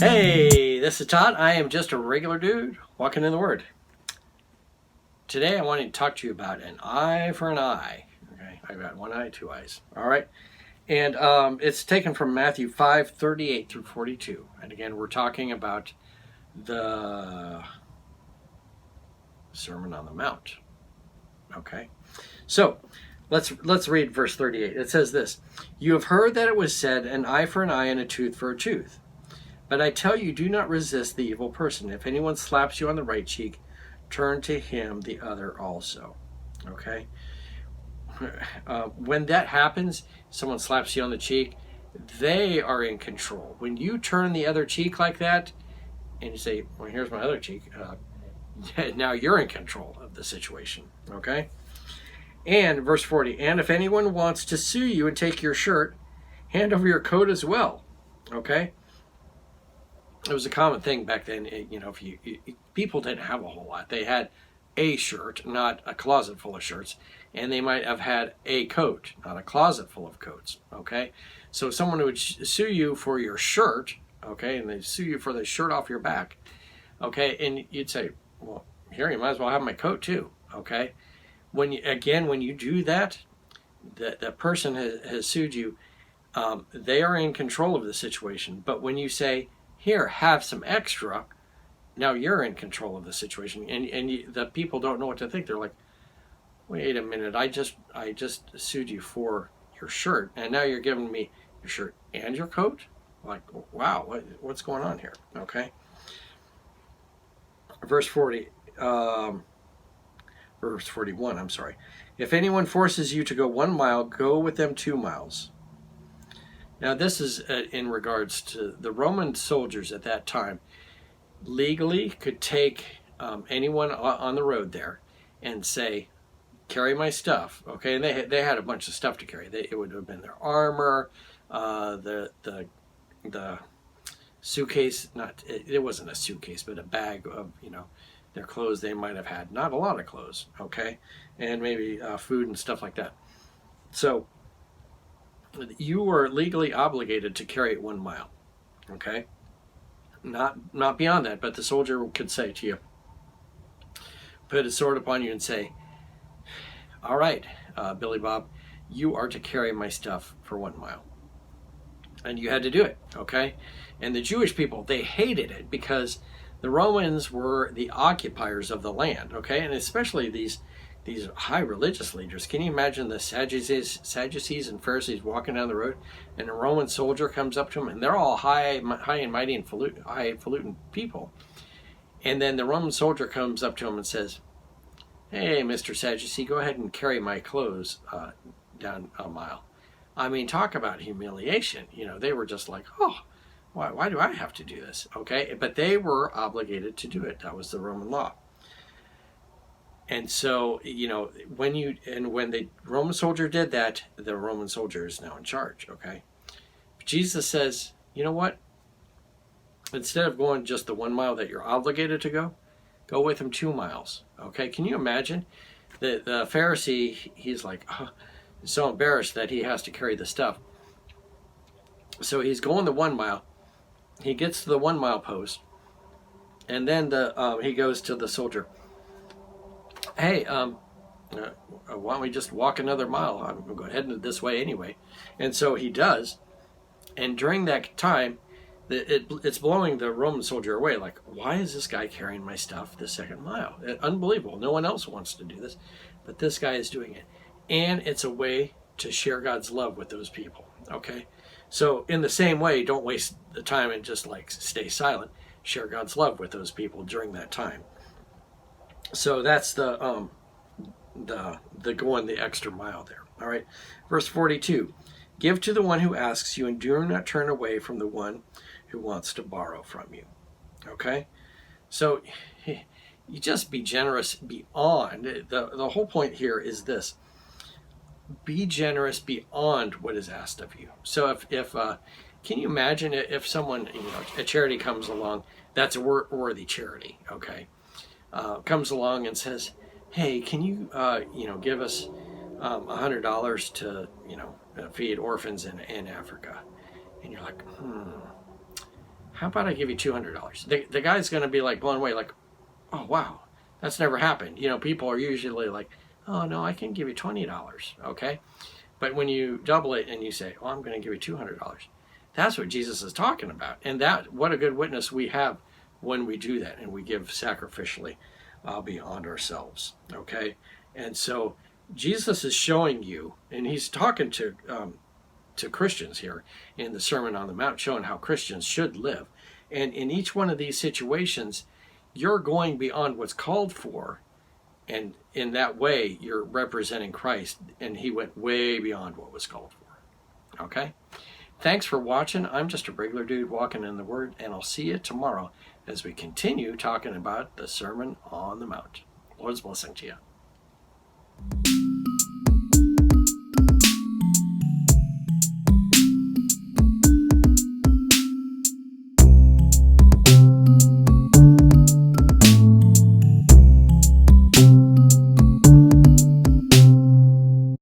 Hey, this is Todd. I am just a regular dude walking in the Word. Today I wanted to talk to you about an eye for an eye. Okay, I've got one eye, two eyes. All right, and it's taken from Matthew 5:38 through 42. And again, we're talking about the Sermon on the Mount. Okay, so let's read verse 38. It says this: "You have heard that it was said, an eye for an eye and a tooth for a tooth. But I tell you, do not resist the evil person. If anyone slaps you on the right cheek, turn to him the other also." Okay? When that happens, someone slaps you on the cheek, they are in control. When you turn the other cheek like that, and you say, well, here's my other cheek, now you're in control of the situation. Okay? And verse 40, "And if anyone wants to sue you and take your shirt, hand over your coat as well." Okay? It was a common thing back then. People didn't have a whole lot. They had a shirt, not a closet full of shirts, and they might have had a coat, not a closet full of coats. Okay, so if someone would sue you for your shirt, okay, and they sue you for the shirt off your back, okay, and you'd say, well, here, you might as well have my coat too. Okay, when you do that, the person has sued you. They are in control of the situation. But when you say, here, have some extra, now you're in control of the situation, and the people don't know what to think. They're like, wait a minute, I just sued you for your shirt, and now you're giving me your shirt and your coat? Like, wow, what's going on here? Okay. Verse 41, I'm sorry. "If anyone forces you to go 1 mile, go with them 2 miles. Now, this is in regards to the Roman soldiers at that time. Legally, could take anyone on the road there and say, "Carry my stuff." Okay, and they had a bunch of stuff to carry. It would have been their armor, the suitcase. It wasn't a suitcase, but a bag of their clothes. They might have had not a lot of clothes. Okay, and maybe food and stuff like that. So you were legally obligated to carry it 1 mile. Okay, not beyond that. But the soldier could say to you, put his sword upon you and say, all right, Billy Bob, you are to carry my stuff for 1 mile. And you had to do it. Okay, and the Jewish people, they hated it because the Romans were the occupiers of the land. Okay, and especially these high religious leaders. Can you imagine the Sadducees and Pharisees walking down the road, and a Roman soldier comes up to them, and they're all high and mighty and highfalutin people. And then the Roman soldier comes up to him and says, "Hey, Mr. Sadducee, go ahead and carry my clothes down a mile." I mean, talk about humiliation. They were just like, oh, why do I have to do this? Okay, but they were obligated to do it. That was the Roman law. And so, when the Roman soldier did that, the Roman soldier is now in charge, okay? Jesus says, you know what? Instead of going just the 1 mile that you're obligated to go with him 2 miles, okay? Can you imagine? The Pharisee, he's like, so embarrassed that he has to carry the stuff. So he's going the 1 mile. He gets to the 1 mile post, and then he goes to the soldier. Hey, why don't we just walk another mile? I'm heading this way anyway. And so he does. And during that time, it's blowing the Roman soldier away. Like, why is this guy carrying my stuff the 2nd mile? Unbelievable. No one else wants to do this, but this guy is doing it. And it's a way to share God's love with those people. Okay? So in the same way, don't waste the time and just stay silent. Share God's love with those people during that time. So that's the going the extra mile there. All right. Verse 42, "Give to the one who asks you, and do not turn away from the one who wants to borrow from you." Okay. So you just be generous beyond. The whole point here is this: be generous beyond what is asked of you. So if can you imagine if someone, a charity comes along, that's a worthy charity, okay? Comes along and says, hey, can you, give us $100 to, feed orphans in Africa? And you're like, how about I give you $200? The guy's going to be like blown away, like, oh, wow, that's never happened. You know, people are usually like, oh, no, I can give you $20, okay? But when you double it and you say, oh, I'm going to give you $200, that's what Jesus is talking about. And that, what a good witness we have when we do that and we give sacrificially beyond ourselves, okay? And so Jesus is showing you, and he's talking to Christians here in the Sermon on the Mount, showing how Christians should live. And in each one of these situations, you're going beyond what's called for, and in that way, you're representing Christ, and he went way beyond what was called for. Okay? Thanks for watching. I'm just a regular dude walking in the Word, and I'll see you tomorrow as we continue talking about the Sermon on the Mount. Lord's blessing to you.